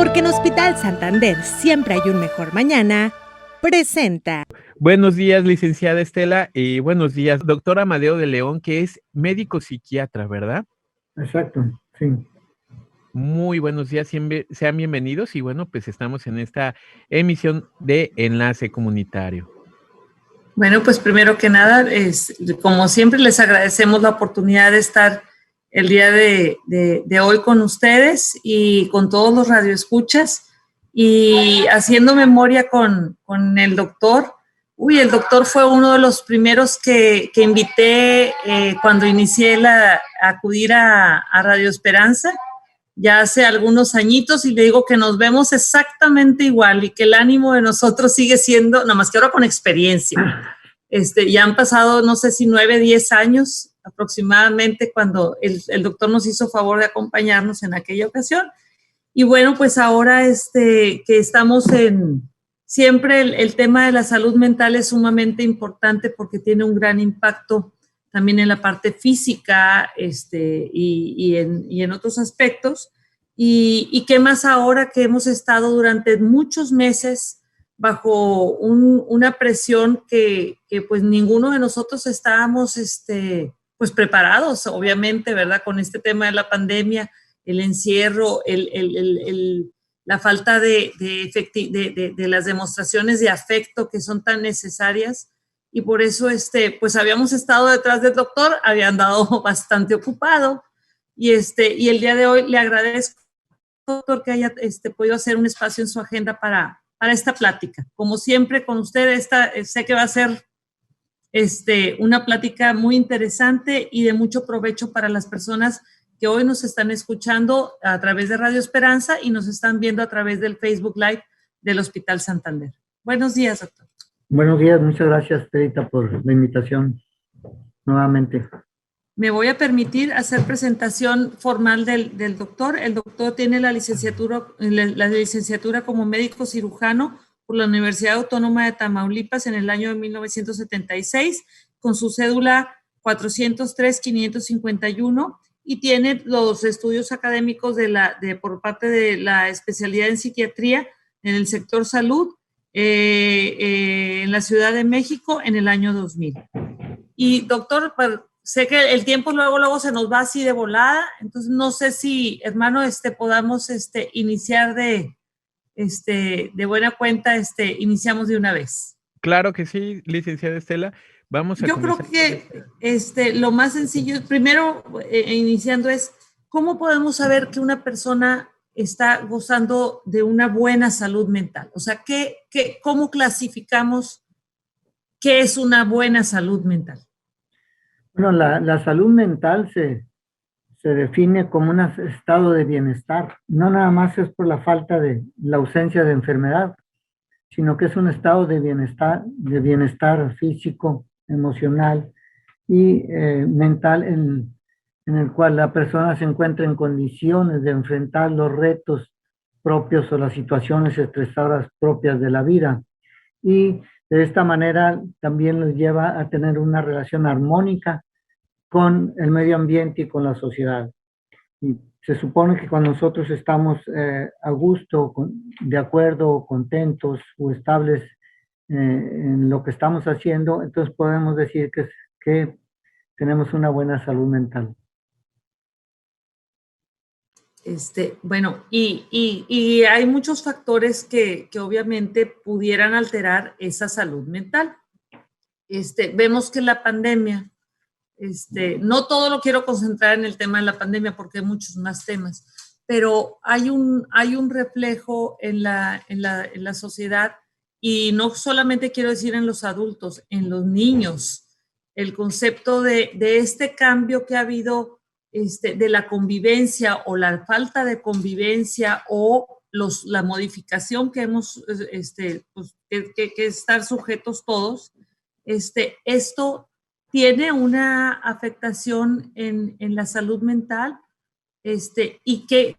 Porque en Hospital Santander siempre hay un mejor mañana, presenta. Buenos días, licenciada Estela, y buenos días, doctor Amadeo de León, que es médico psiquiatra, ¿verdad? Exacto, sí. Muy buenos días, sean bienvenidos y bueno, pues estamos en esta emisión de Enlace Comunitario. Bueno, pues primero que nada, como siempre les agradecemos la oportunidad de estar el día de hoy con ustedes y con todos los radioescuchas y haciendo memoria con el doctor. El doctor fue uno de los primeros que invité cuando inicié a acudir a Radio Esperanza, ya hace algunos añitos, y le digo que nos vemos exactamente igual y que el ánimo de nosotros sigue siendo, nada más que ahora con experiencia. Ya han pasado, no sé si 9, 10 años aproximadamente cuando el doctor nos hizo favor de acompañarnos en aquella ocasión. Y bueno, pues ahora que estamos siempre el tema de la salud mental es sumamente importante porque tiene un gran impacto también en la parte física y en otros aspectos. Y qué más ahora que hemos estado durante muchos meses bajo una presión que pues ninguno de nosotros estábamos pues preparados, obviamente, ¿verdad? Con este tema de la pandemia, el encierro, la falta de las demostraciones de afecto que son tan necesarias. Y por eso, pues habíamos estado detrás del doctor, había andado bastante ocupado. Y el día de hoy le agradezco, doctor, que haya podido hacer un espacio en su agenda para esta plática. Como siempre con usted, sé que va a ser una plática muy interesante y de mucho provecho para las personas que hoy nos están escuchando a través de Radio Esperanza y nos están viendo a través del Facebook Live del Hospital Santander. Buenos días, doctor. Buenos días, muchas gracias, Terita, por la invitación nuevamente. Me voy a permitir hacer presentación formal del doctor. El doctor tiene la licenciatura como médico cirujano por la Universidad Autónoma de Tamaulipas en el año de 1976, con su cédula 403-551, y tiene los estudios académicos por parte de la especialidad en psiquiatría en el sector salud en la Ciudad de México en el año 2000. Y doctor, sé que el tiempo luego se nos va así de volada, entonces no sé si, hermano, podamos iniciar de buena cuenta, iniciamos de una vez. Claro que sí, licenciada Estela. Vamos a Yo creo que lo más sencillo, primero iniciando es, ¿cómo podemos saber que una persona está gozando de una buena salud mental? O sea, ¿cómo clasificamos qué es una buena salud mental? Bueno, la salud mental se define como un estado de bienestar. No nada más es por la ausencia de enfermedad, sino que es un estado de bienestar físico, emocional y mental en el cual la persona se encuentra en condiciones de enfrentar los retos propios o las situaciones estresadoras propias de la vida. Y de esta manera también los lleva a tener una relación armónica con el medio ambiente y con la sociedad. Y se supone que cuando nosotros estamos a gusto, de acuerdo, contentos o estables en lo que estamos haciendo, entonces podemos decir que tenemos una buena salud mental. Bueno, y hay muchos factores que obviamente pudieran alterar esa salud mental. Vemos que la pandemia, no todo lo quiero concentrar en el tema de la pandemia porque hay muchos más temas, pero hay un reflejo en la sociedad, y no solamente quiero decir en los adultos, en los niños, el concepto de este cambio que ha habido de la convivencia o la falta de convivencia o la modificación que hemos, pues, que estar sujetos todos, esto tiene una afectación en la salud mental, y que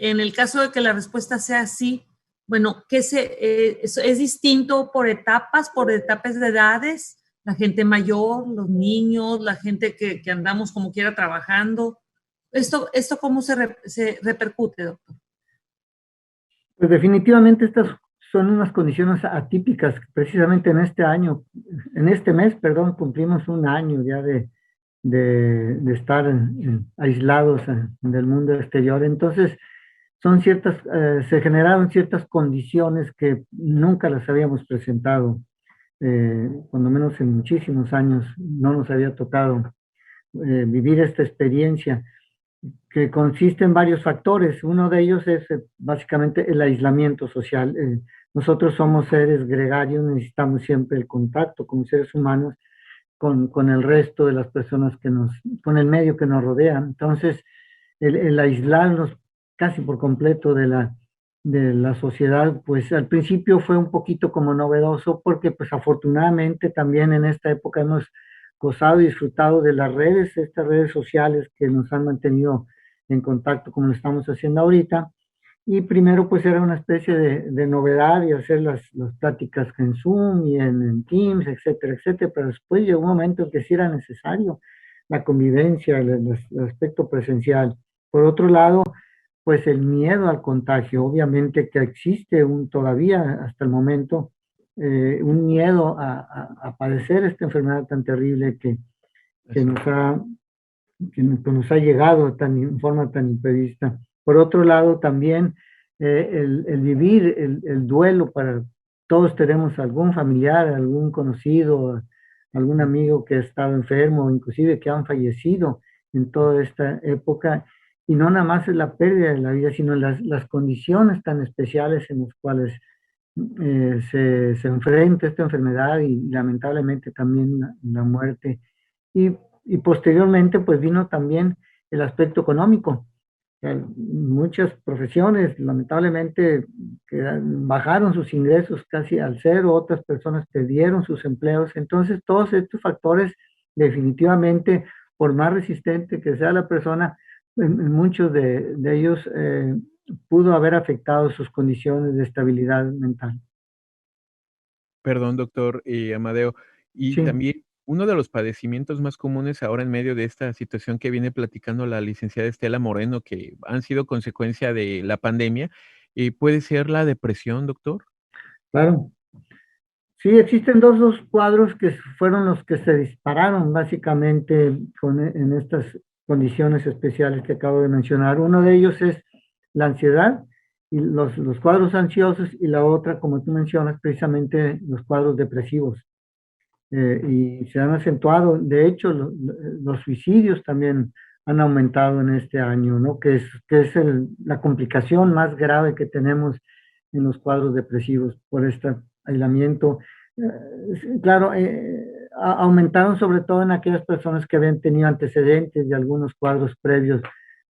en el caso de que la respuesta sea así, bueno, es distinto por etapas de edades, la gente mayor, los niños, la gente que andamos como quiera trabajando. ¿Esto cómo se repercute, doctor? Pues definitivamente estas son unas condiciones atípicas. Precisamente en este año, en este mes, perdón, cumplimos un año ya de estar aislados del mundo exterior. Entonces, se generaron ciertas condiciones que nunca las habíamos presentado, cuando menos en muchísimos años no nos había tocado vivir esta experiencia, que consiste en varios factores. Uno de ellos es básicamente el aislamiento social. Nosotros somos seres gregarios, necesitamos siempre el contacto como seres humanos con el resto de las personas con el medio que nos rodea. Entonces, el aislarnos casi por completo de la sociedad, pues al principio fue un poquito como novedoso, porque pues afortunadamente también en esta época hemos gozado y disfrutado de las redes, estas redes sociales que nos han mantenido en contacto como lo estamos haciendo ahorita. Y primero pues era una especie de novedad y hacer las pláticas en Zoom y en Teams, etcétera, etcétera, pero después llegó un momento en que sí era necesario la convivencia, el aspecto presencial. Por otro lado, pues el miedo al contagio, obviamente que existe todavía hasta el momento, un miedo a padecer esta enfermedad tan terrible que nos ha, que nos ha llegado en forma tan imprevista. Por otro lado, también el vivir el duelo todos tenemos algún familiar, algún conocido, algún amigo que ha estado enfermo, inclusive que han fallecido en toda esta época. Y no nada más es la pérdida de la vida, sino las condiciones tan especiales en las cuales se enfrenta esta enfermedad y lamentablemente también la muerte. Y posteriormente pues vino también el aspecto económico. Muchas profesiones lamentablemente bajaron sus ingresos casi al cero, otras personas perdieron sus empleos. Entonces todos estos factores definitivamente, por más resistente que sea la persona, en muchos de ellos pudo haber afectado sus condiciones de estabilidad mental. Perdón, doctor Amadeo. Y Sí. también uno de los padecimientos más comunes ahora en medio de esta situación que viene platicando la licenciada Estela Moreno, que han sido consecuencia de la pandemia, ¿puede ser la depresión, doctor? Claro. Sí, existen dos cuadros que fueron los que se dispararon básicamente en estas condiciones especiales que acabo de mencionar. Uno de ellos es la ansiedad y los cuadros ansiosos, y la otra, como tú mencionas, precisamente los cuadros depresivos. Y se han acentuado. De hecho, los suicidios también han aumentado en este año, ¿no? Que es la complicación más grave que tenemos en los cuadros depresivos por este aislamiento. Claro, aumentaron sobre todo en aquellas personas que habían tenido antecedentes de algunos cuadros previos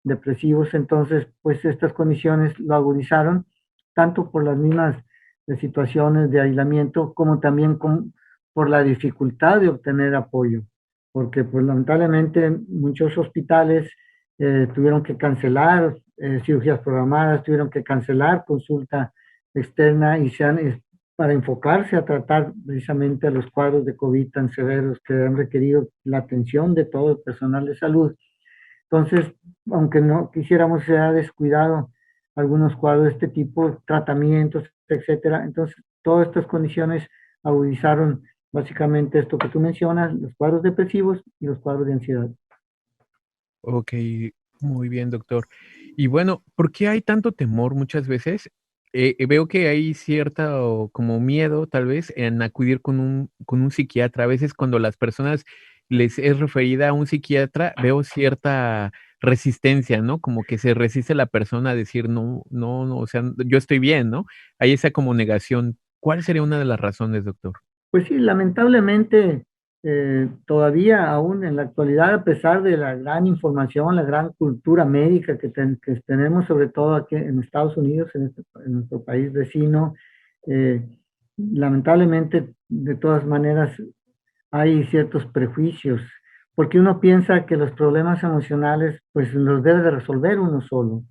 depresivos. Entonces, pues estas condiciones lo agudizaron, tanto por las mismas situaciones de aislamiento, como también por la dificultad de obtener apoyo, porque pues lamentablemente muchos hospitales tuvieron que cancelar cirugías programadas, tuvieron que cancelar consulta externa para enfocarse a tratar precisamente a los cuadros de COVID tan severos que han requerido la atención de todo el personal de salud. Entonces, aunque no quisiéramos, se ha descuidado algunos cuadros de este tipo, tratamientos, etcétera. Entonces, todas estas condiciones agudizaron básicamente esto que tú mencionas, los cuadros depresivos y los cuadros de ansiedad. Ok, muy bien, doctor. Y bueno, ¿por qué hay tanto temor muchas veces? Veo que hay cierta como miedo, tal vez, en acudir con un psiquiatra. A veces cuando las personas les es referida a un psiquiatra, veo cierta resistencia, ¿no? Como que se resiste la persona a decir: "No, no, no, o sea, yo estoy bien", ¿no? Hay esa como negación. ¿Cuál sería una de las razones, doctor? Pues sí, lamentablemente, todavía aún en la actualidad, a pesar de la gran información, la gran cultura médica que tenemos, sobre todo aquí en Estados Unidos, en nuestro país vecino, eh, lamentablemente, de todas maneras, hay ciertos prejuicios, porque uno piensa que los problemas emocionales, pues los debe de resolver uno solo,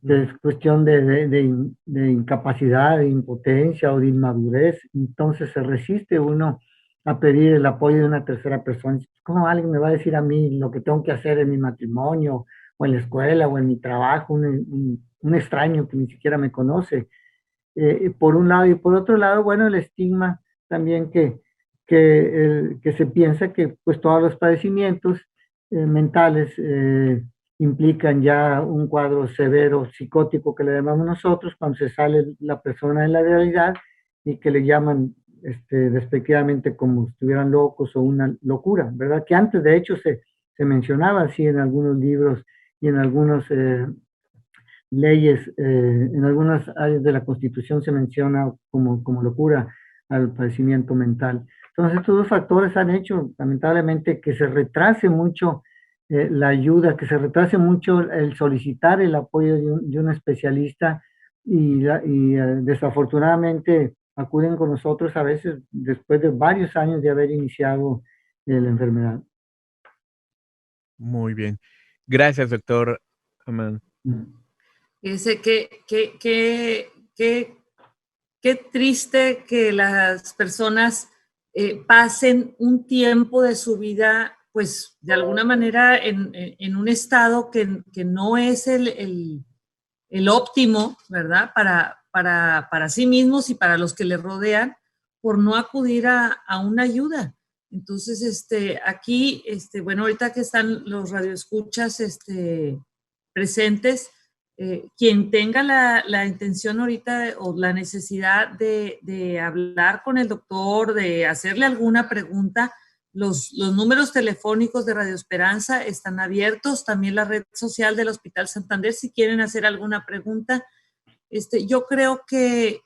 que es cuestión de incapacidad, de impotencia o de inmadurez. Entonces se resiste uno a pedir el apoyo de una tercera persona. ¿Cómo alguien me va a decir a mí lo que tengo que hacer en mi matrimonio, o en la escuela, o en mi trabajo, un extraño que ni siquiera me conoce? por un lado, y por otro lado, bueno, el estigma también que se piensa que pues todos los padecimientos mentales implican ya un cuadro severo psicótico que le llamamos nosotros cuando se sale la persona en la realidad y que le llaman despectivamente como si estuvieran locos o una locura, ¿verdad? Que antes de hecho se mencionaba así en algunos libros y en algunas leyes, en algunas áreas de la Constitución se menciona como locura al padecimiento mental. Entonces, estos dos factores han hecho, lamentablemente, que se retrase mucho la ayuda, que se retrase mucho el solicitar el apoyo de un especialista desafortunadamente acuden con nosotros a veces después de varios años de haber iniciado la enfermedad. Muy bien. Gracias, doctor Amán. Dice qué triste que las personas pasen un tiempo de su vida, pues de alguna manera en un estado que no es el óptimo, ¿verdad? Para sí mismos y para los que les rodean, por no acudir a una ayuda. Entonces, aquí, bueno, ahorita que están los radioescuchas presentes, quien tenga la intención ahorita o la necesidad de hablar con el doctor, de hacerle alguna pregunta, los números telefónicos de Radio Esperanza están abiertos, también la red social del Hospital Santander, si quieren hacer alguna pregunta. Yo creo que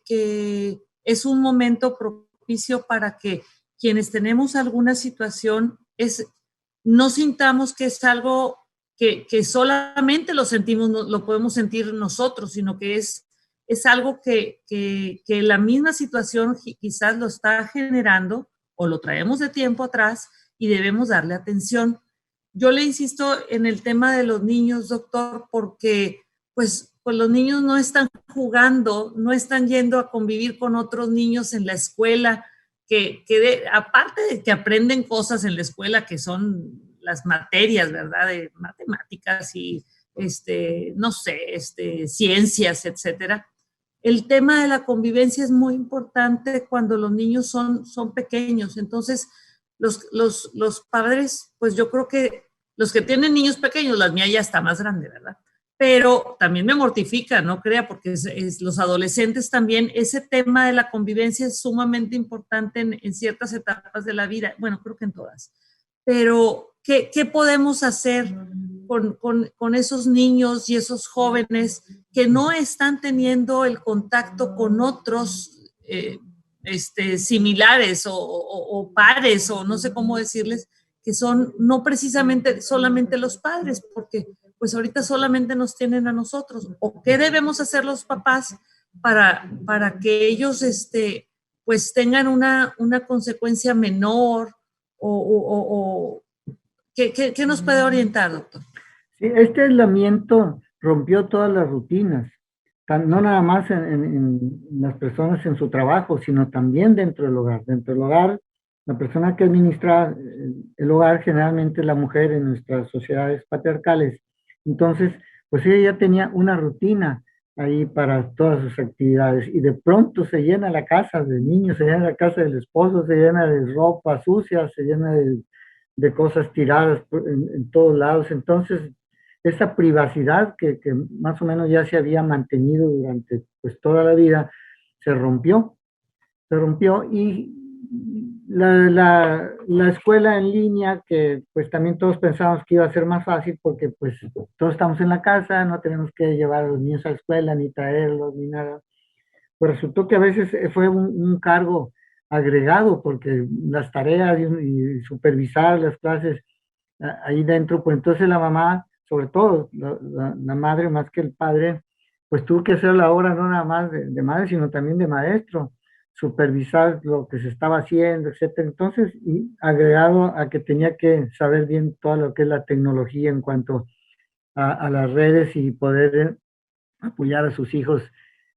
es un momento propicio para que quienes tenemos alguna situación no sintamos que es algo que solamente lo sentimos, lo podemos sentir nosotros, sino que es algo que la misma situación quizás lo está generando o lo traemos de tiempo atrás y debemos darle atención. Yo le insisto en el tema de los niños, doctor, porque pues los niños no están jugando, no están yendo a convivir con otros niños en la escuela, aparte de que aprenden cosas en la escuela que son las materias, ¿verdad? De matemáticas y, no sé, ciencias, etcétera. El tema de la convivencia es muy importante cuando los niños son pequeños. Entonces, los padres, pues yo creo que los que tienen niños pequeños, la mía ya está más grande, ¿verdad? Pero también me mortifica, no crea, porque los adolescentes también, ese tema de la convivencia es sumamente importante en ciertas etapas de la vida, bueno, creo que en todas. Pero, ¿qué podemos hacer con esos niños y esos jóvenes que no están teniendo el contacto con otros similares o pares, o no sé cómo decirles, que son no precisamente solamente los padres, porque pues ahorita solamente nos tienen a nosotros? ¿O qué debemos hacer los papás para que ellos pues tengan una consecuencia menor? ¿Qué nos puede orientar, doctor? Sí, este aislamiento rompió todas las rutinas, no nada más en las personas en su trabajo, sino también dentro del hogar. Dentro del hogar, la persona que administra el hogar generalmente es la mujer en nuestras sociedades patriarcales. Entonces, pues ella ya tenía una rutina ahí para todas sus actividades y de pronto se llena la casa de niños, se llena la casa del esposo, se llena de ropa sucia, se llena de cosas tiradas en todos lados. Entonces, esa privacidad que más o menos ya se había mantenido durante pues toda la vida, se rompió y la escuela en línea, que pues también todos pensábamos que iba a ser más fácil porque pues todos estamos en la casa, no tenemos que llevar a los niños a la escuela, ni traerlos, ni nada. Pues resultó que a veces fue un cargo agregado porque las tareas y supervisar las clases ahí dentro, pues entonces la mamá, sobre todo la madre más que el padre, pues tuvo que hacer la obra no nada más de madre, sino también de maestro, supervisar lo que se estaba haciendo, etcétera. Entonces, y agregado a que tenía que saber bien todo lo que es la tecnología en cuanto a las redes y poder apoyar a sus hijos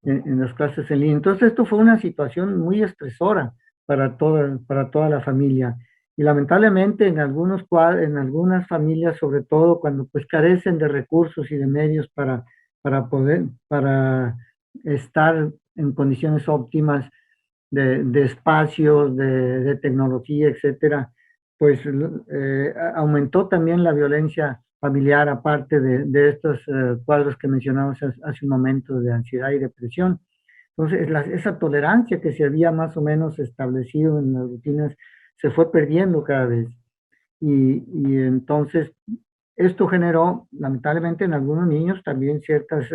en las clases en línea. Entonces, esto fue una situación muy estresora para toda la familia. Y lamentablemente en algunas familias, sobre todo cuando pues carecen de recursos y de medios para estar en condiciones óptimas de espacios, de tecnología, etcétera, pues aumentó también la violencia familiar, aparte de estos cuadros que mencionamos hace un momento de ansiedad y depresión. Entonces, esa tolerancia que se había más o menos establecido en las rutinas se fue perdiendo cada vez. Y entonces, esto generó, lamentablemente, en algunos niños también ciertas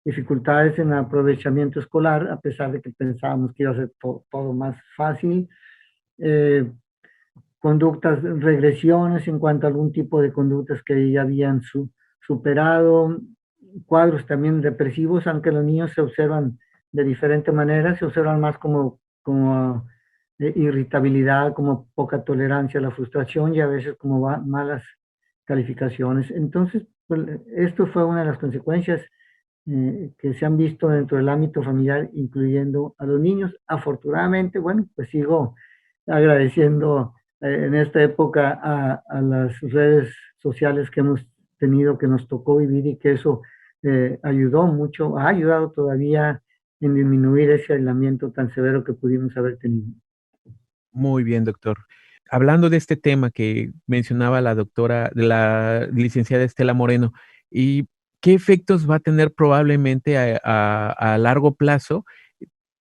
dificultades en el aprovechamiento escolar, a pesar de que pensábamos que iba a ser todo más fácil. Conductas, regresiones en cuanto a algún tipo de conductas que ya habían superado, cuadros también depresivos, aunque los niños se observan de diferente manera, se observan más como irritabilidad, como poca tolerancia a la frustración y a veces como malas calificaciones. Entonces, pues, esto fue una de las consecuencias que se han visto dentro del ámbito familiar, incluyendo a los niños. Afortunadamente, bueno, pues sigo agradeciendo en esta época a las redes sociales que hemos tenido, que nos tocó vivir y que eso ayudó mucho, ha ayudado todavía en disminuir ese aislamiento tan severo que pudimos haber tenido. Muy bien, doctor. Hablando de este tema que mencionaba la licenciada Estela Moreno, ¿y qué efectos va a tener probablemente a largo plazo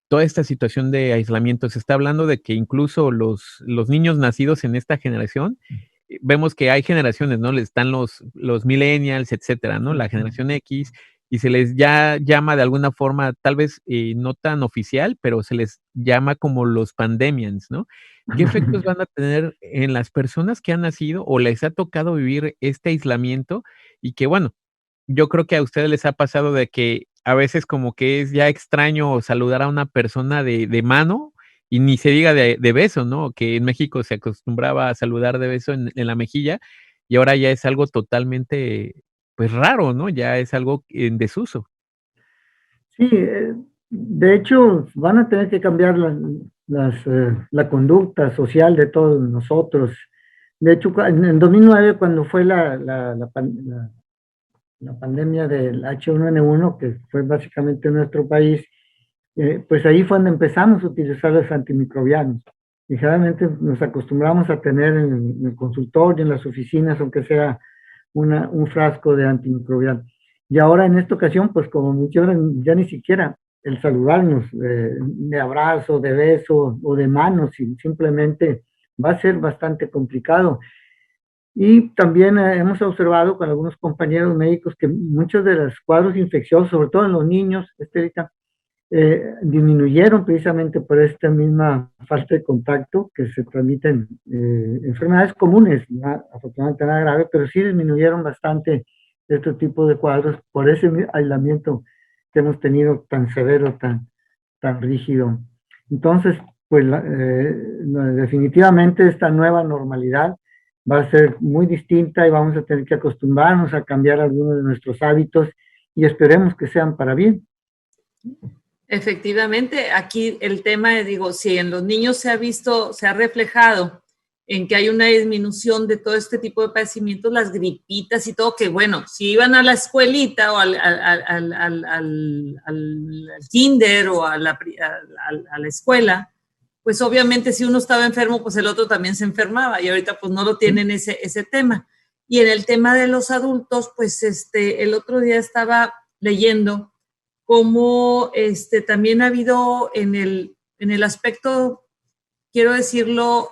toda esta situación de aislamiento? Se está hablando de que incluso los niños nacidos en esta generación, vemos que hay generaciones, ¿no? Están los millennials, etcétera, ¿no? La generación X, y se les llama de alguna forma, tal vez no tan oficial, pero se les llama como los pandemians, ¿no? ¿Qué efectos van a tener en las personas que han nacido o les ha tocado vivir este aislamiento? Y que, bueno, yo creo que a ustedes les ha pasado de que a veces como que es ya extraño saludar a una persona de mano y ni se diga de beso, ¿no? Que en México se acostumbraba a saludar de beso en la mejilla y ahora ya es algo totalmente, pues, raro, ¿no? Ya es algo en desuso. Sí, de hecho, van a tener que cambiar la conducta social de todos nosotros. De hecho, en 2009, cuando fue la pandemia del H1N1, que fue básicamente en nuestro país, pues ahí fue donde empezamos a utilizar los antimicrobianos. Y generalmente nos acostumbramos a tener en el consultorio, en las oficinas, aunque sea un frasco de antimicrobial. Y ahora en esta ocasión, pues como mencionan, ya ni siquiera el saludarnos de abrazo, de beso o de manos, simplemente va a ser bastante complicado. Y también hemos observado con algunos compañeros médicos que muchos de los cuadros infecciosos, sobre todo en los niños, disminuyeron precisamente por esta misma falta de contacto que se transmiten enfermedades comunes, afortunadamente nada grave, pero sí disminuyeron bastante este tipo de cuadros por ese aislamiento que hemos tenido tan severo, tan rígido. Entonces, pues definitivamente esta nueva normalidad va a ser muy distinta y vamos a tener que acostumbrarnos a cambiar algunos de nuestros hábitos y esperemos que sean para bien. Efectivamente, aquí el tema, digo, si en los niños se ha reflejado en que hay una disminución de todo este tipo de padecimientos, las gripitas y todo, que bueno, si iban a la escuelita o al kinder o a la escuela, pues obviamente si uno estaba enfermo, pues el otro también se enfermaba y ahorita pues no lo tienen ese tema. Y en el tema de los adultos, pues el otro día estaba leyendo cómo también ha habido en el aspecto, quiero decirlo,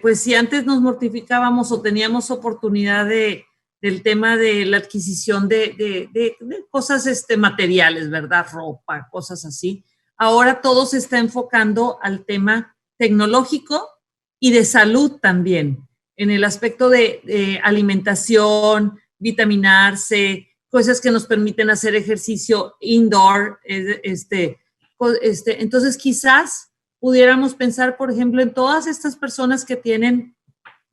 pues si antes nos mortificábamos o teníamos oportunidad del tema de la adquisición de cosas materiales, ¿verdad? Ropa, cosas así. Ahora todo se está enfocando al tema tecnológico y de salud también, en el aspecto de alimentación, vitaminarse, cosas que nos permiten hacer ejercicio indoor. Entonces, quizás pudiéramos pensar, por ejemplo, en todas estas personas que tienen,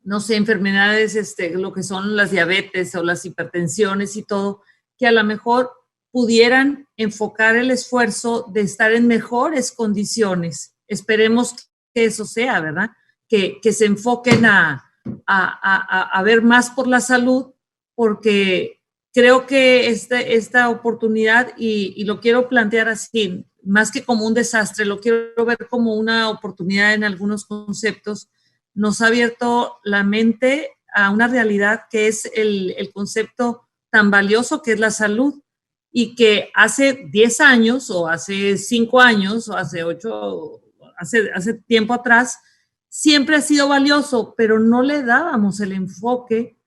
no sé, enfermedades, lo que son las diabetes o las hipertensiones y todo, que a lo mejor pudieran enfocar el esfuerzo de estar en mejores condiciones. Esperemos que eso sea, ¿verdad? Que se enfoquen a ver más por la salud, porque creo que esta oportunidad, y lo quiero plantear así, más que como un desastre, lo quiero ver como una oportunidad en algunos conceptos, nos ha abierto la mente a una realidad que es el concepto tan valioso que es la salud, y que hace 10 años o hace 5 años o hace 8, hace tiempo atrás, siempre ha sido valioso, pero no le dábamos el enfoque.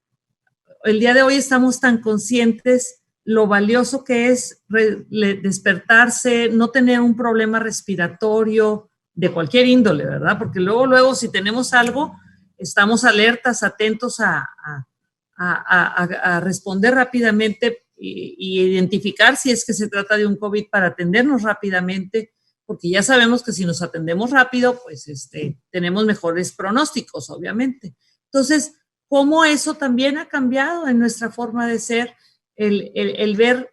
El día de hoy estamos tan conscientes lo valioso que es despertarse, no tener un problema respiratorio de cualquier índole, ¿verdad? Porque luego, si tenemos algo, estamos alertas, atentos a responder rápidamente y identificar si es que se trata de un COVID para atendernos rápidamente, porque ya sabemos que si nos atendemos rápido, pues tenemos mejores pronósticos, obviamente. Entonces, cómo eso también ha cambiado en nuestra forma de ser, el ver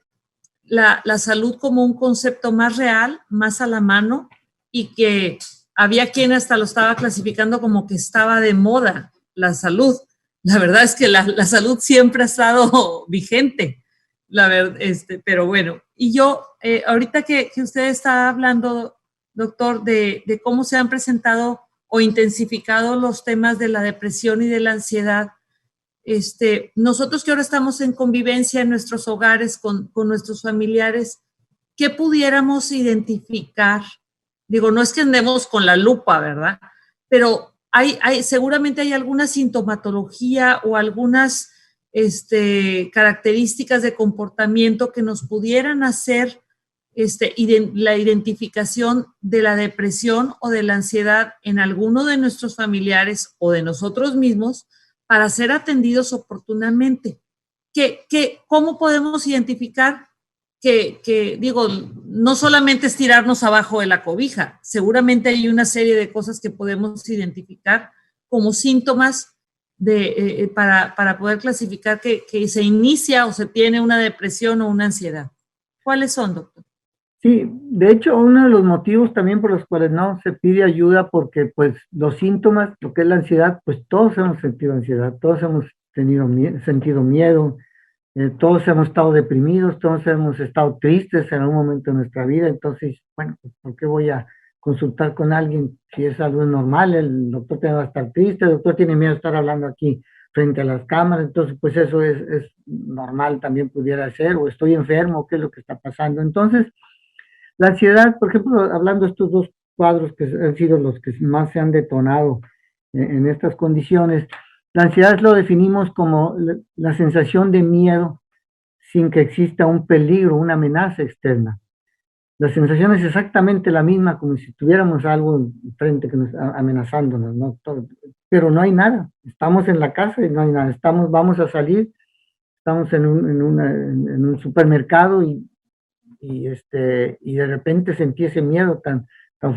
la salud como un concepto más real, más a la mano, y que había quien hasta lo estaba clasificando como que estaba de moda la salud. La verdad es que la salud siempre ha estado vigente, la verdad, pero bueno. Y yo, ahorita que usted está hablando, doctor, de cómo se han presentado o intensificado los temas de la depresión y de la ansiedad, nosotros que ahora estamos en convivencia en nuestros hogares con nuestros familiares, ¿qué pudiéramos identificar? Digo, no es que andemos con la lupa, ¿verdad? Pero seguramente hay alguna sintomatología o algunas características de comportamiento que nos pudieran hacer la identificación de la depresión o de la ansiedad en alguno de nuestros familiares o de nosotros mismos, para ser atendidos oportunamente. ¿Cómo podemos identificar que, digo, no solamente es tirarnos abajo de la cobija, seguramente hay una serie de cosas que podemos identificar como síntomas para poder clasificar que se inicia o se tiene una depresión o una ansiedad? ¿Cuáles son, doctor? Sí, de hecho, uno de los motivos también por los cuales no se pide ayuda, porque pues los síntomas, lo que es la ansiedad, pues todos hemos sentido ansiedad, todos hemos sentido miedo, todos hemos estado deprimidos, todos hemos estado tristes en algún momento de nuestra vida. Entonces, bueno, pues, ¿por qué voy a consultar con alguien si es algo normal? El doctor tiene que estar triste, el doctor tiene miedo de estar hablando aquí frente a las cámaras, entonces pues eso es normal, también pudiera ser, o estoy enfermo, ¿qué es lo que está pasando? Entonces, la ansiedad, por ejemplo, hablando de estos dos cuadros que han sido los que más se han detonado en estas condiciones, la ansiedad lo definimos como la sensación de miedo sin que exista un peligro, una amenaza externa. La sensación es exactamente la misma, como si tuviéramos algo frente que nos amenazándonos, ¿no? Pero no hay nada. Estamos en la casa y no hay nada. Vamos a salir, estamos en un supermercado y de repente sentí ese miedo tan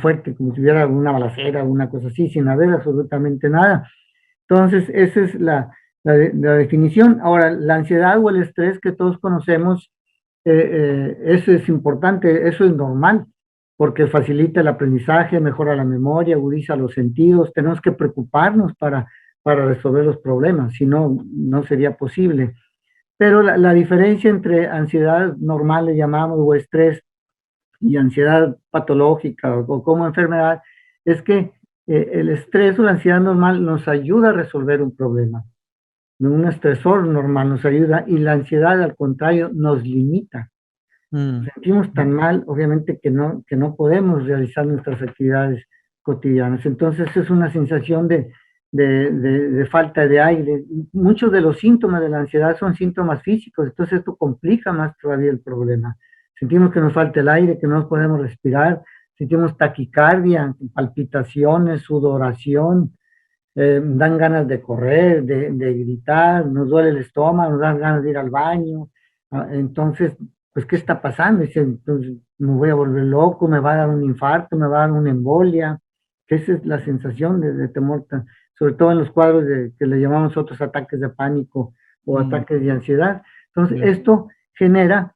fuerte, como si hubiera una balacera o una cosa así, sin haber absolutamente nada. Entonces, esa es la definición. Ahora, la ansiedad o el estrés que todos conocemos, eso es importante, eso es normal, porque facilita el aprendizaje, mejora la memoria, agudiza los sentidos. Tenemos que preocuparnos para resolver los problemas, si no, no sería posible. Pero la diferencia entre ansiedad normal, le llamamos, o estrés, y ansiedad patológica o como enfermedad, es que el estrés o la ansiedad normal nos ayuda a resolver un problema. Un estresor normal nos ayuda, y la ansiedad, al contrario, nos limita. Nos sentimos tan mal, obviamente, que no podemos realizar nuestras actividades cotidianas. Entonces es una sensación de falta de aire. Muchos de los síntomas de la ansiedad son síntomas físicos, entonces esto complica más todavía el problema. Sentimos que nos falta el aire, que no podemos respirar, sentimos taquicardia, palpitaciones, sudoración, dan ganas de correr, de gritar, nos duele el estómago, nos dan ganas de ir al baño. Entonces, pues, ¿qué está pasando? Dice, entonces, me voy a volver loco, me va a dar un infarto, me va a dar una embolia. Esa es la sensación de temor, sobre todo en los cuadros que le llamamos otros ataques de pánico o ataques de ansiedad. Entonces, esto genera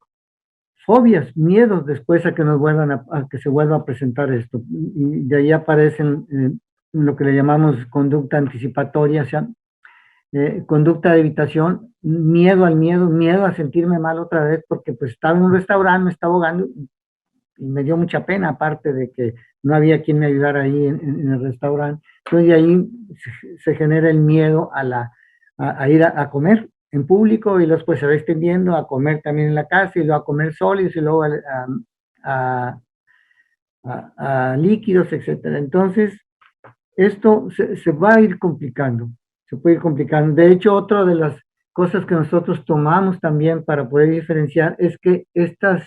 fobias, miedos después a que que se vuelva a presentar esto. Y de ahí aparecen lo que le llamamos conducta anticipatoria, o sea, conducta de evitación, miedo al miedo, miedo a sentirme mal otra vez, porque pues estaba en un restaurante, me estaba ahogando, y me dio mucha pena, aparte de que no había quien me ayudara ahí en el restaurante. Entonces de ahí se genera el miedo a ir a comer en público y luego pues se va extendiendo a comer también en la casa y luego a comer sólidos y luego a- a líquidos, etcétera. Entonces, esto se va a ir complicando, se puede ir complicando. De hecho, otra de las cosas que nosotros tomamos también para poder diferenciar es que estos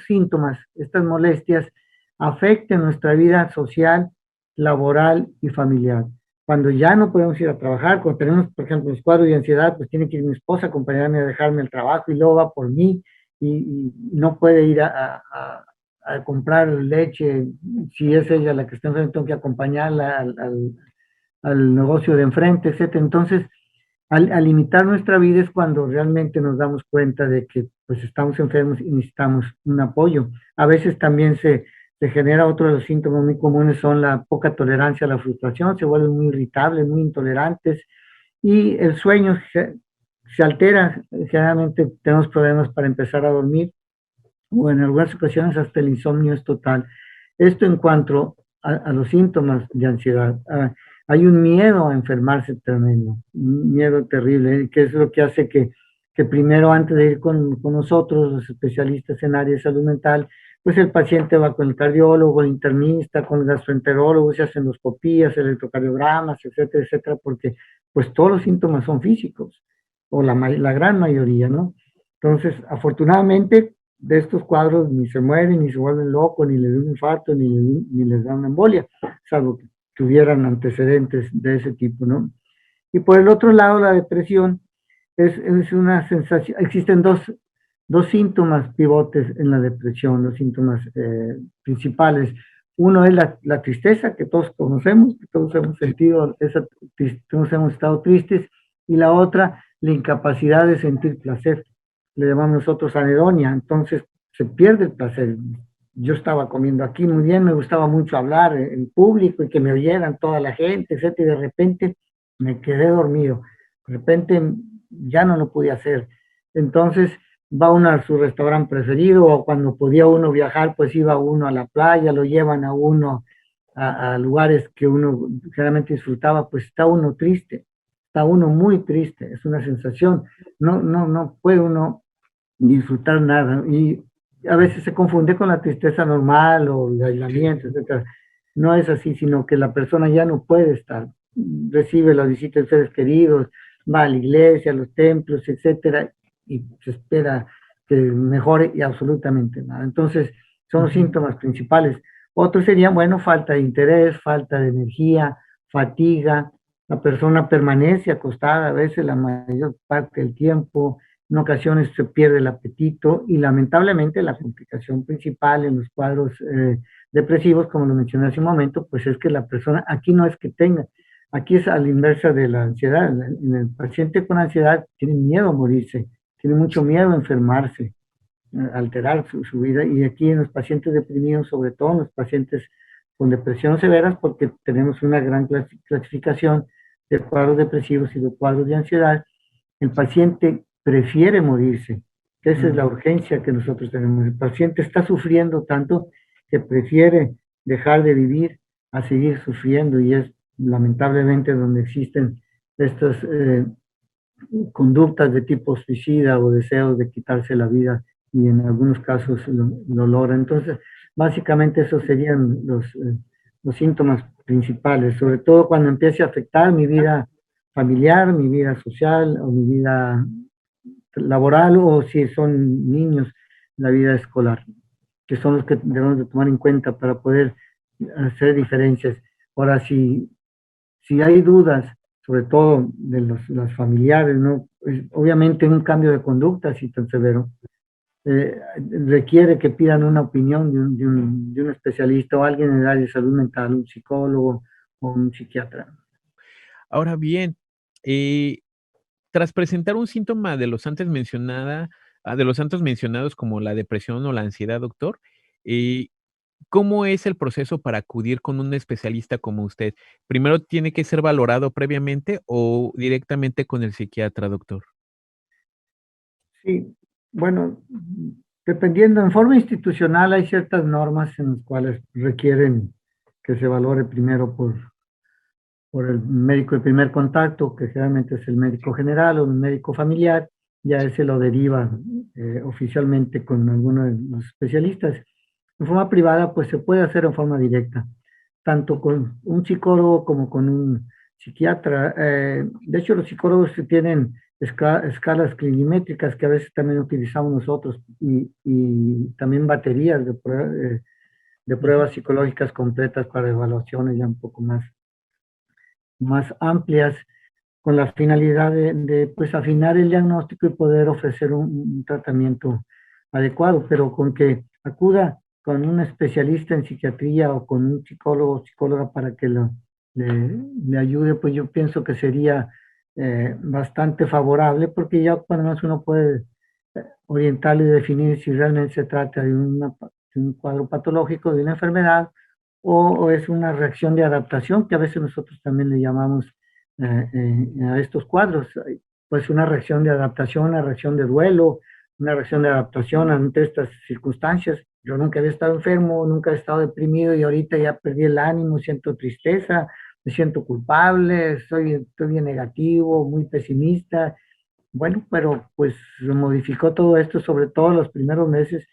síntomas, estas molestias, afecten nuestra vida social, laboral y familiar. Cuando ya no podemos ir a trabajar, cuando tenemos, por ejemplo, los cuadros de ansiedad, pues tiene que ir mi esposa a acompañarme a dejarme el trabajo y luego va por mí y no puede ir a comprar leche, si es ella la que está enfrente, tengo que acompañarla al negocio de enfrente, etcétera. Entonces, al limitar nuestra vida es cuando realmente nos damos cuenta de que pues estamos enfermos y necesitamos un apoyo. A veces también se genera otro de los síntomas muy comunes, son la poca tolerancia a la frustración, se vuelven muy irritables, muy intolerantes y el sueño se altera. Generalmente tenemos problemas para empezar a dormir o en algunas ocasiones hasta el insomnio es total. Esto en cuanto a los síntomas de ansiedad. Hay un miedo a enfermarse tremendo, un miedo terrible, que es lo que hace que primero antes de ir con nosotros, los especialistas en área de salud mental, pues el paciente va con el cardiólogo, el internista, con el gastroenterólogo, se hacen endoscopías, electrocardiogramas, etcétera, etcétera, porque pues todos los síntomas son físicos, o la gran mayoría, ¿no? Entonces, afortunadamente, de estos cuadros ni se mueren, ni se vuelven locos, ni les da un infarto, ni les da una embolia, salvo que tuvieran antecedentes de ese tipo, ¿no? Y por el otro lado, la depresión es una sensación, existen dos síntomas pivotes en la depresión, los síntomas principales. Uno es la tristeza, que todos conocemos, que todos hemos sentido, todos hemos estado tristes, y la otra, la incapacidad de sentir placer. Le llamamos nosotros anedonia, entonces se pierde el placer. Yo estaba comiendo aquí muy bien, me gustaba mucho hablar en público y que me oyeran toda la gente, etcétera, y de repente me quedé dormido. De repente ya no lo podía hacer. Entonces va uno a su restaurante preferido o cuando podía uno viajar, pues iba uno a la playa, lo llevan a uno a lugares que uno generalmente disfrutaba, pues está uno triste, está uno muy triste, es una sensación. No puede uno disfrutar nada y a veces se confunde con la tristeza normal o el aislamiento, etcétera. No es así, sino que la persona ya no puede estar, recibe la visita de seres queridos, va a la iglesia, a los templos, etcétera, y se espera que mejore y absolutamente nada. Entonces, son los síntomas principales. Otros serían, bueno, falta de interés, falta de energía, fatiga, la persona permanece acostada a veces la mayor parte del tiempo, en ocasiones se pierde el apetito y lamentablemente la complicación principal en los cuadros depresivos, como lo mencioné hace un momento, pues es que la persona aquí no es que tenga, aquí es a la inversa de la ansiedad. En el paciente con ansiedad tiene miedo a morirse, tiene mucho miedo a enfermarse, a alterar su vida, y aquí en los pacientes deprimidos, sobre todo en los pacientes con depresión severas, porque tenemos una gran clasificación de cuadros depresivos y de cuadros de ansiedad, el paciente prefiere morirse. Esa es la urgencia que nosotros tenemos. El paciente está sufriendo tanto que prefiere dejar de vivir a seguir sufriendo y es lamentablemente donde existen estas conductas de tipo suicida o deseos de quitarse la vida y en algunos casos lo logra. Entonces, básicamente esos serían los síntomas principales, sobre todo cuando empiece a afectar mi vida familiar, mi vida social o mi vida laboral o si son niños, la vida escolar, que son los que debemos de tomar en cuenta para poder hacer diferencias. Ahora, si hay dudas, sobre todo de los familiares, ¿no? Pues, obviamente un cambio de conducta así tan severo requiere que pidan una opinión de un especialista o alguien en el área de salud mental, un psicólogo o un psiquiatra. Ahora bien, eh, tras presentar un síntoma de los antes mencionados como la depresión o la ansiedad, doctor, eh, ¿cómo es el proceso para acudir con un especialista como usted? ¿Primero tiene que ser valorado previamente o directamente con el psiquiatra, doctor? Sí, bueno, Dependiendo, en forma institucional hay ciertas normas en las cuales requieren que se valore primero por el médico de primer contacto, que generalmente es el médico general o el médico familiar, ya ese lo deriva oficialmente con alguno de los especialistas. En forma privada, pues se puede hacer en forma directa, tanto con un psicólogo como con un psiquiatra. De hecho, los psicólogos tienen escalas clinimétricas que a veces también utilizamos nosotros y también baterías de pruebas psicológicas completas para evaluaciones ya un poco más amplias con la finalidad pues, afinar el diagnóstico y poder ofrecer un tratamiento adecuado, pero con que acuda con un especialista en psiquiatría o con un psicólogo o psicóloga para que le ayude, pues yo pienso que sería bastante favorable, porque ya cuando más uno puede orientar y definir si realmente se trata de un cuadro patológico, de una enfermedad, o es una reacción de adaptación, que a veces nosotros también le llamamos a estos cuadros, pues una reacción de adaptación, una reacción de duelo, una reacción de adaptación ante estas circunstancias. Yo nunca había estado enfermo, nunca he estado deprimido y ahorita ya perdí el ánimo, siento tristeza, me siento culpable, estoy bien negativo, muy pesimista. Bueno, pero pues se modificó todo esto, sobre todo los primeros meses,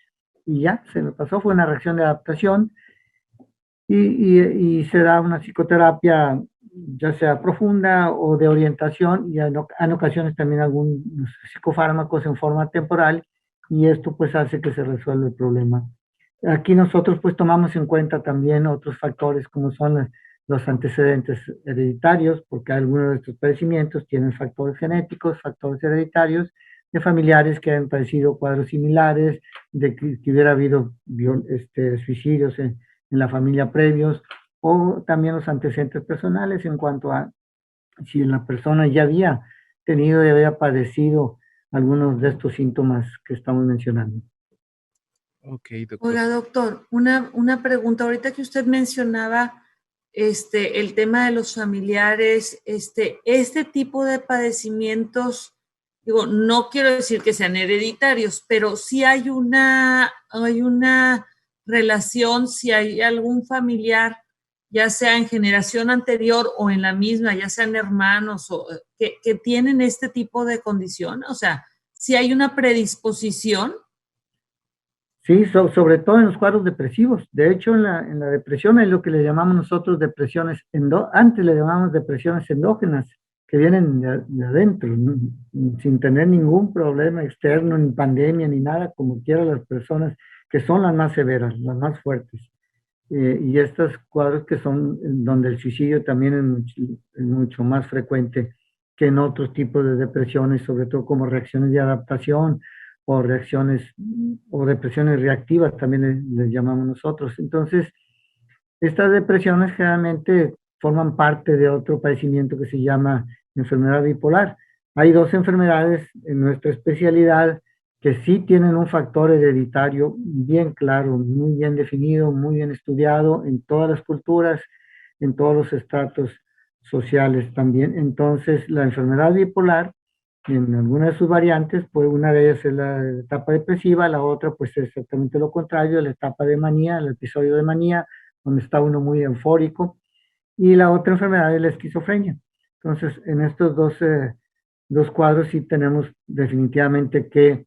y ya se me pasó, fue una reacción de adaptación y se da una psicoterapia, ya sea profunda o de orientación, y en ocasiones también algunos psicofármacos en forma temporal, y esto pues hace que se resuelva el problema. Aquí nosotros pues tomamos en cuenta también otros factores como son los antecedentes hereditarios, porque algunos de estos padecimientos tienen factores genéticos, factores hereditarios, de familiares que han padecido cuadros similares, de que hubiera habido suicidios en la familia previos, o también los antecedentes personales en cuanto a si la persona ya había tenido y había padecido algunos de estos síntomas que estamos mencionando. Ok, doctor. Oiga, doctor, una pregunta. Ahorita que usted mencionaba el tema de los familiares, este tipo de padecimientos, digo, no quiero decir que sean hereditarios, pero sí hay una relación, si hay algún familiar, ya sea en generación anterior o en la misma, ya sean hermanos o que tienen este tipo de condición, o sea, si hay una predisposición. Sí, sobre todo en los cuadros depresivos. De hecho, en la depresión es lo que le llamamos nosotros depresiones, antes le llamamos depresiones endógenas, que vienen de adentro, sin tener ningún problema externo, ni pandemia, ni nada, como quieran las personas, que son las más severas, las más fuertes. Y estos cuadros que son donde el suicidio también es mucho más frecuente que en otros tipos de depresiones, sobre todo como reacciones de adaptación o reacciones o depresiones reactivas, también les llamamos nosotros. Entonces, estas depresiones generalmente forman parte de otro padecimiento que se llama enfermedad bipolar. Hay dos enfermedades en nuestra especialidad que sí tienen un factor hereditario bien claro, muy bien definido, muy bien estudiado en todas las culturas, en todos los estratos sociales también. Entonces, la enfermedad bipolar, en algunas de sus variantes, pues una de ellas es la etapa depresiva, la otra pues es exactamente lo contrario, la etapa de manía, el episodio de manía, donde está uno muy eufórico, y la otra enfermedad es la esquizofrenia. Entonces, en estos dos cuadros sí tenemos definitivamente que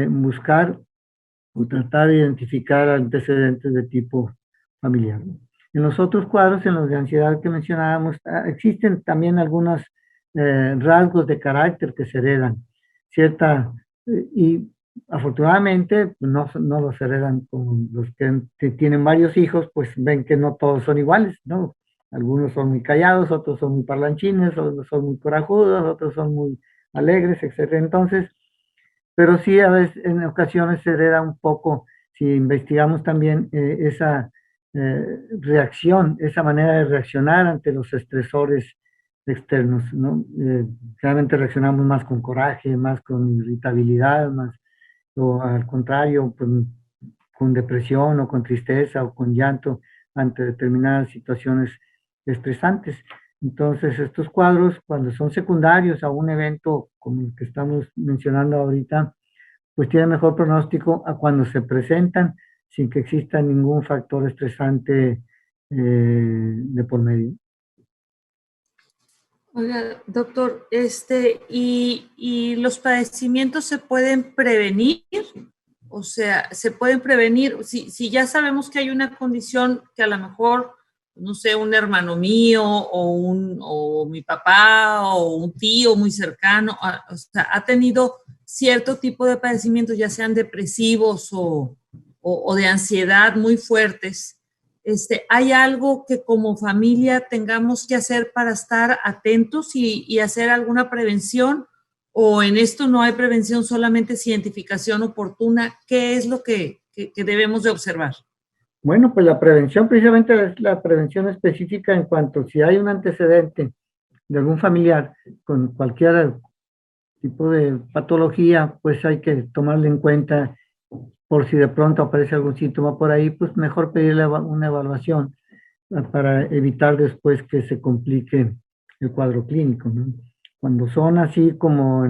buscar o tratar de identificar antecedentes de tipo familiar. En los otros cuadros, en los de ansiedad que mencionábamos, existen también algunos rasgos de carácter que se heredan, y afortunadamente no los heredan con los que tienen varios hijos, pues ven que no todos son iguales, ¿no? Algunos son muy callados, otros son muy parlanchines, otros son muy corajudos, otros son muy alegres, etc. Entonces, pero sí a veces en ocasiones se hereda un poco, si investigamos también esa reacción, esa manera de reaccionar ante los estresores externos, ¿no? Realmente reaccionamos más con coraje, más con irritabilidad, más, o al contrario, con depresión o con tristeza o con llanto ante determinadas situaciones estresantes. Entonces, estos cuadros, cuando son secundarios a un evento como el que estamos mencionando ahorita, pues tienen mejor pronóstico a cuando se presentan sin que exista ningún factor estresante de por medio. Oiga, doctor, ¿y los padecimientos se pueden prevenir? O sea, ¿se pueden prevenir? Si ya sabemos que hay una condición que a lo mejor, no sé, un hermano mío o mi papá o un tío muy cercano, o sea, ha tenido cierto tipo de padecimientos, ya sean depresivos o de ansiedad muy fuertes. ¿Hay algo que como familia tengamos que hacer para estar atentos y hacer alguna prevención? ¿O en esto no hay prevención, solamente es identificación oportuna? ¿Qué es lo que debemos de observar? Bueno, pues la prevención precisamente es la prevención específica en cuanto si hay un antecedente de algún familiar con cualquier tipo de patología, pues hay que tomarle en cuenta por si de pronto aparece algún síntoma por ahí, pues mejor pedirle una evaluación para evitar después que se complique el cuadro clínico, ¿no? Cuando son así como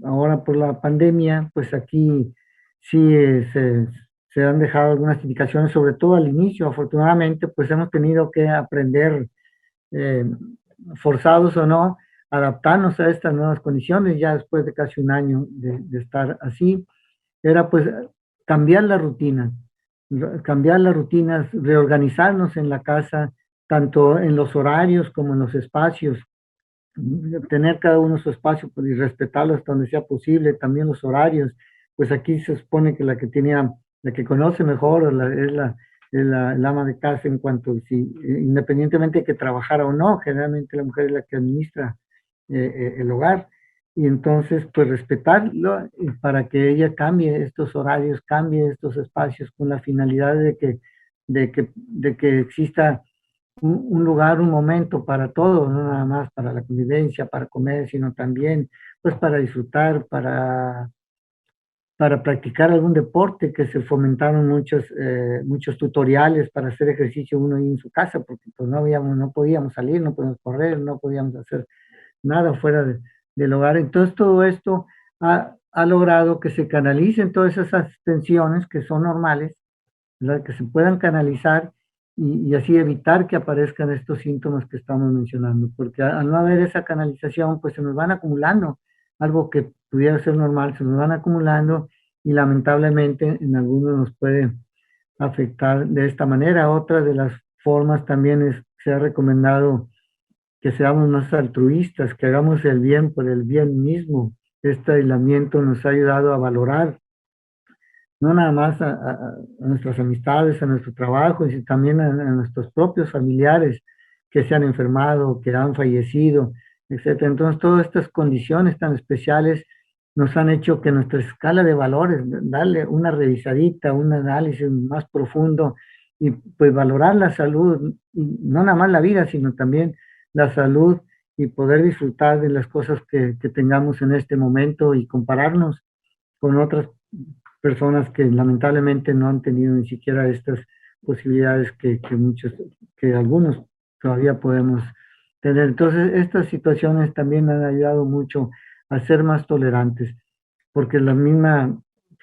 ahora por la pandemia, pues aquí sí se han dejado algunas indicaciones, sobre todo al inicio. Afortunadamente, pues hemos tenido que aprender, eh, forzados o no, adaptarnos a estas nuevas condiciones ya después de casi un año de estar así. Era pues cambiar las rutinas, reorganizarnos en la casa, tanto en los horarios como en los espacios, tener cada uno su espacio pues, y respetarlo hasta donde sea posible, también los horarios. Pues aquí se supone que la que conoce mejor el ama de casa en cuanto, si, independientemente de que trabajara o no, generalmente la mujer es la que administra el hogar. Y entonces, pues respetarlo para que ella cambie estos horarios, cambie estos espacios con la finalidad de que exista un lugar, un momento para todo, no nada más para la convivencia, para comer, sino también pues para disfrutar, para practicar algún deporte, que se fomentaron muchos tutoriales para hacer ejercicio uno ahí en su casa, porque pues no podíamos salir, no podíamos correr, no podíamos hacer nada fuera del hogar. Entonces todo esto ha logrado que se canalicen todas esas tensiones que son normales, ¿verdad? Que se puedan canalizar y así evitar que aparezcan estos síntomas que estamos mencionando, porque al no haber esa canalización, pues se nos van acumulando, algo que pudiera ser normal, se nos van acumulando y lamentablemente en algunos nos puede afectar de esta manera. Otra de las formas también se ha recomendado que seamos más altruistas, que hagamos el bien por el bien mismo. Este aislamiento nos ha ayudado a valorar no nada más a nuestras amistades, a nuestro trabajo, sino también a nuestros propios familiares que se han enfermado, que han fallecido, etcétera. Entonces, todas estas condiciones tan especiales nos han hecho que nuestra escala de valores, darle una revisadita, un análisis más profundo y pues valorar la salud, y no nada más la vida, sino también la salud y poder disfrutar de las cosas que tengamos en este momento y compararnos con otras personas que lamentablemente no han tenido ni siquiera estas posibilidades que algunos todavía podemos tener. Entonces, estas situaciones también han ayudado mucho a ser más tolerantes, porque la misma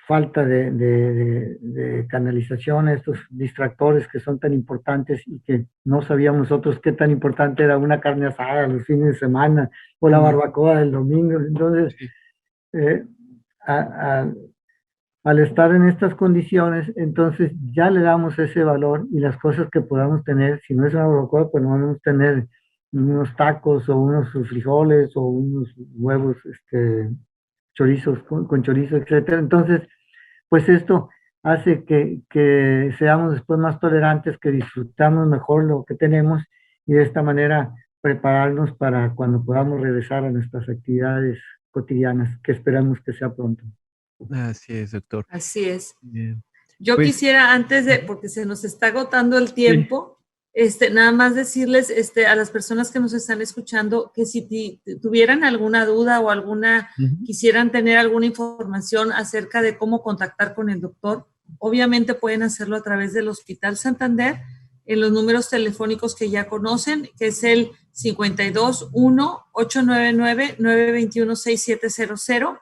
falta de canalización, estos distractores que son tan importantes y que no sabíamos nosotros qué tan importante era una carne asada los fines de semana o la barbacoa del domingo. Entonces, al estar en estas condiciones, entonces ya le damos ese valor y las cosas que podamos tener, si no es una barbacoa, pues no vamos a tener unos tacos o unos frijoles o unos huevos, chorizos con chorizo, etcétera. Entonces, pues esto hace que seamos después más tolerantes, que disfrutamos mejor lo que tenemos y de esta manera prepararnos para cuando podamos regresar a nuestras actividades cotidianas, que esperamos que sea pronto. Así es, doctor. Así es. Bien. Yo Pues, quisiera, antes de, porque se nos está agotando el tiempo, nada más decirles a las personas que nos están escuchando que si tuvieran alguna duda o quisieran tener alguna información acerca de cómo contactar con el doctor, obviamente pueden hacerlo a través del Hospital Santander en los números telefónicos que ya conocen, que es el 52 1 899 921 6700.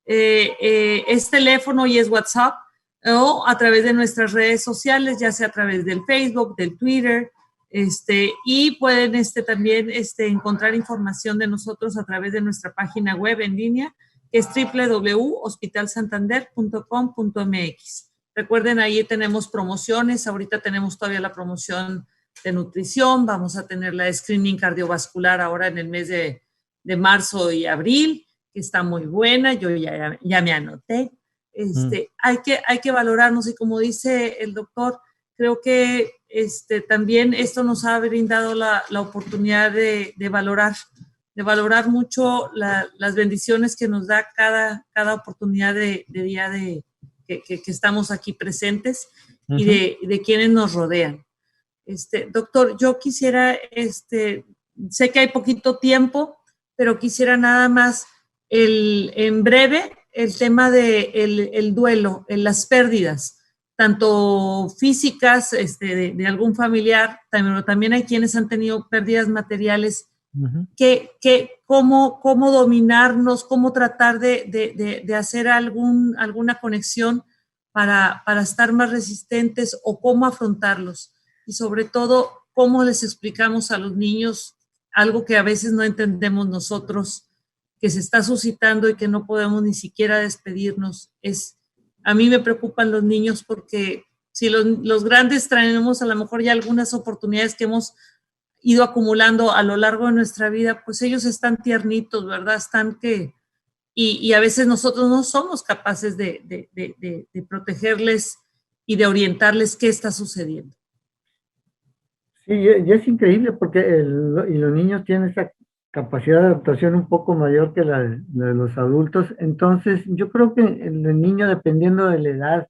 es teléfono y es WhatsApp, o a través de nuestras redes sociales, ya sea a través del Facebook, del Twitter, y pueden también encontrar información de nosotros a través de nuestra página web en línea, que es www.hospitalsantander.com.mx. Recuerden, ahí tenemos promociones. Ahorita tenemos todavía la promoción de nutrición. Vamos a tener la screening cardiovascular ahora en el mes de marzo y abril, que está muy buena. Yo ya me anoté. Hay que valorarnos, y como dice el doctor, creo que también esto nos ha brindado la oportunidad de valorar mucho las bendiciones que nos da cada oportunidad de día que estamos aquí presentes, y de quienes nos rodean. Doctor, yo quisiera, sé que hay poquito tiempo, pero quisiera nada más en breve el tema del duelo, las pérdidas, tanto físicas de algún familiar, pero también hay quienes han tenido pérdidas materiales. ¿Cómo dominarnos, cómo tratar de hacer alguna conexión para estar más resistentes, o cómo afrontarlos? Y sobre todo, ¿cómo les explicamos a los niños algo que a veces no entendemos nosotros, que se está suscitando y que no podemos ni siquiera despedirnos? A mí me preocupan los niños, porque si los grandes traemos a lo mejor ya algunas oportunidades que hemos ido acumulando a lo largo de nuestra vida, pues ellos están tiernitos, ¿verdad? Y a veces nosotros no somos capaces de protegerles y de orientarles qué está sucediendo. Sí, y es increíble porque y los niños tienen esa capacidad de adaptación un poco mayor que la de los adultos. Entonces, yo creo que el niño, dependiendo de la edad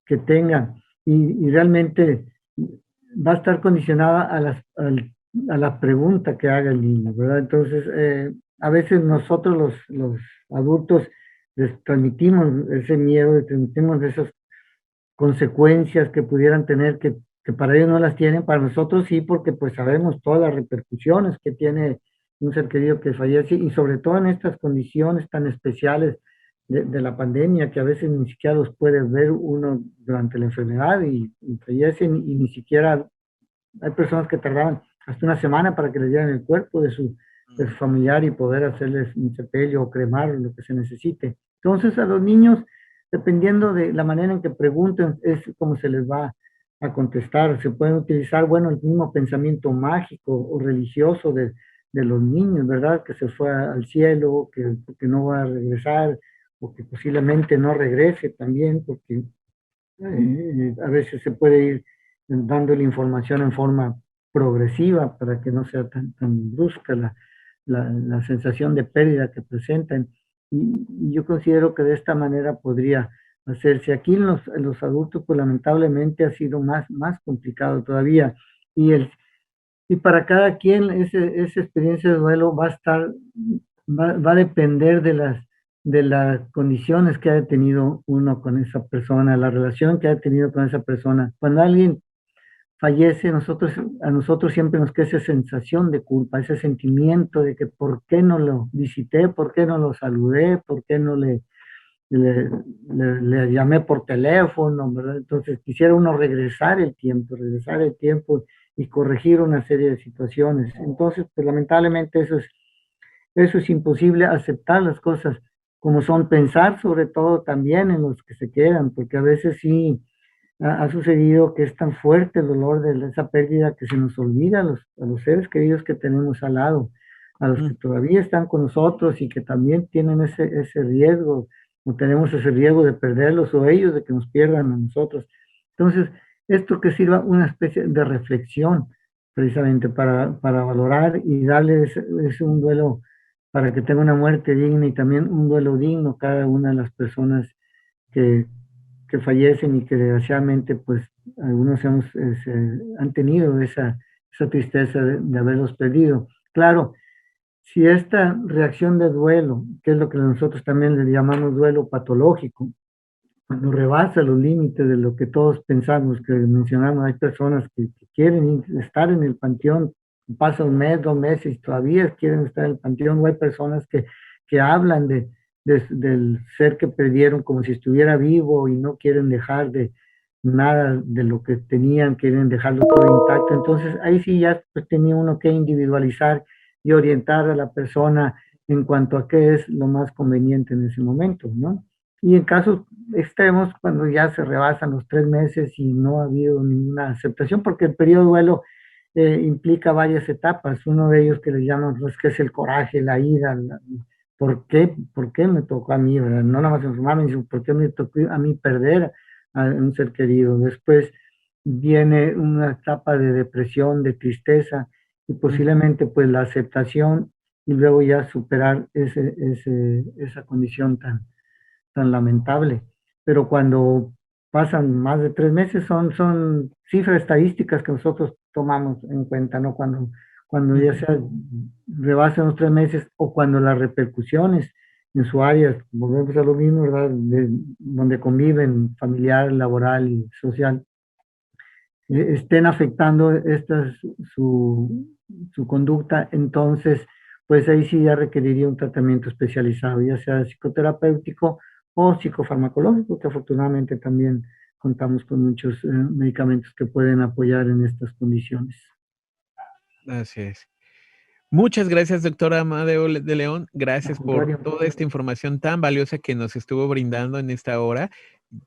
que tenga, y realmente va a estar condicionada a la pregunta que haga el niño, ¿verdad? Entonces, a veces nosotros los adultos les transmitimos ese miedo, les transmitimos esas consecuencias que pudieran tener, que para ellos no las tienen, para nosotros sí, porque pues sabemos todas las repercusiones que tiene un ser querido que fallece, y sobre todo en estas condiciones tan especiales de la pandemia, que a veces ni siquiera los puede ver uno durante la enfermedad, y fallecen, y ni siquiera hay personas que tardaban hasta una semana para que les dieran el cuerpo de su familiar y poder hacerles un sepelio o cremar, lo que se necesite. Entonces, a los niños, dependiendo de la manera en que pregunten, es como se les va a contestar. Se pueden utilizar, bueno, el mismo pensamiento mágico o religioso de los niños, ¿verdad? Que se fue al cielo, que no va a regresar, o que posiblemente no regrese también, porque a veces se puede ir dando la información en forma progresiva para que no sea tan brusca la sensación de pérdida que presentan. Y yo considero que de esta manera podría hacerse. Aquí en los adultos, pues lamentablemente ha sido más complicado todavía. Y para cada quien esa experiencia de duelo va a depender de las condiciones que haya tenido uno con esa persona, la relación que haya tenido con esa persona. Cuando alguien fallece, a nosotros siempre nos queda esa sensación de culpa, ese sentimiento de que por qué no lo visité, por qué no lo saludé, por qué no le llamé por teléfono, ¿verdad? Entonces quisiera uno regresar el tiempo y corregir una serie de situaciones. Entonces, pues lamentablemente eso es imposible, aceptar las cosas como son, pensar sobre todo también en los que se quedan, porque a veces sí ha sucedido que es tan fuerte el dolor de esa pérdida que se nos olvida a los seres queridos que tenemos al lado, a los que todavía están con nosotros y que también tienen ese riesgo, o tenemos ese riesgo de perderlos, o ellos de que nos pierdan a nosotros. Entonces, esto que sirva una especie de reflexión, precisamente para valorar y darle un duelo, para que tenga una muerte digna, y también un duelo digno cada una de las personas que fallecen, y que desgraciadamente pues algunos han tenido esa tristeza de haberlos perdido. Claro, si esta reacción de duelo, que es lo que nosotros también le llamamos duelo patológico, cuando rebasa los límites de lo que todos pensamos, que mencionamos, hay personas que quieren estar en el panteón, pasa un mes, 2 meses y todavía quieren estar en el panteón, o hay personas que hablan de del ser que perdieron como si estuviera vivo y no quieren dejar de nada de lo que tenían, quieren dejarlo todo intacto. Entonces ahí sí ya pues, tenía uno que individualizar y orientar a la persona en cuanto a qué es lo más conveniente en ese momento, ¿no? Y en casos extremos, cuando ya se rebasan los 3 meses y no ha habido ninguna aceptación, porque el periodo de duelo implica varias etapas. Uno de ellos que les llaman, pues, que es el coraje, la ira, ¿por qué me tocó a mí, ¿verdad? No nada más enfermarme, sino ¿por qué me tocó a mí perder a un ser querido? Después viene una etapa de depresión, de tristeza, y posiblemente pues la aceptación y luego ya superar esa condición tan lamentable. Pero cuando pasan más de 3 meses son cifras estadísticas que nosotros tomamos en cuenta, ¿no? Cuando ya sea rebasan los 3 meses o cuando las repercusiones en su área, volvemos a lo mismo, ¿verdad? Donde conviven familiar, laboral y social, estén afectando su conducta, entonces, pues ahí sí ya requeriría un tratamiento especializado, ya sea psicoterapéutico o psicofarmacológico, que afortunadamente también contamos con muchos medicamentos que pueden apoyar en estas condiciones. Así es. Muchas gracias, doctora Amadeo de León. Gracias Al por contrario. toda esta información tan valiosa que nos estuvo brindando en esta hora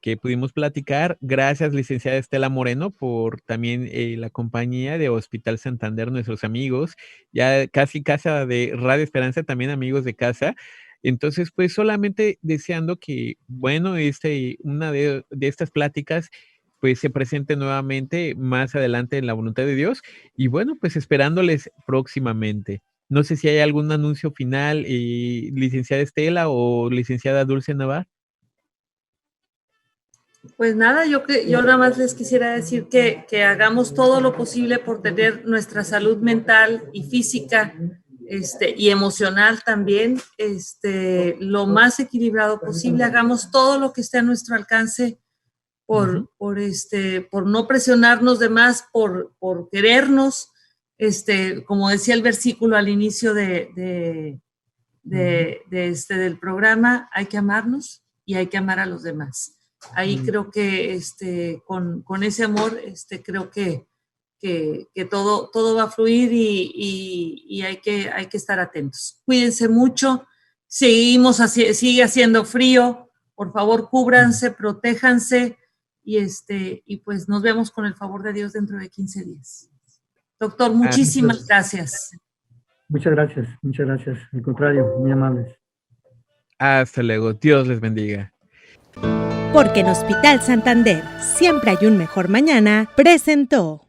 que pudimos platicar. Gracias, licenciada Estela Moreno, por también la compañía de Hospital Santander, nuestros amigos, ya casi casa de Radio Esperanza, también amigos de casa. Entonces, pues solamente deseando que, bueno, una de estas pláticas pues se presente nuevamente más adelante en la voluntad de Dios y bueno, pues esperándoles próximamente. No sé si hay algún anuncio final, licenciada Estela o licenciada Dulce Navar. Pues nada, yo nada más les quisiera decir que hagamos todo lo posible por tener nuestra salud mental y física y emocional también lo más equilibrado posible. Hagamos todo lo que esté a nuestro alcance por no presionarnos de más, por querernos, como decía el versículo al inicio del programa, hay que amarnos y hay que amar a los demás. Ahí creo que con ese amor, creo que todo va a fluir y hay que estar atentos. Cuídense mucho, sigue haciendo frío, por favor cúbranse, protéjanse y pues nos vemos con el favor de Dios dentro de 15 días. Doctor, muchísimas gracias. Muchas gracias, al contrario, muy amables. Hasta luego, Dios les bendiga. Porque en Hospital Santander siempre hay un mejor mañana, presentó.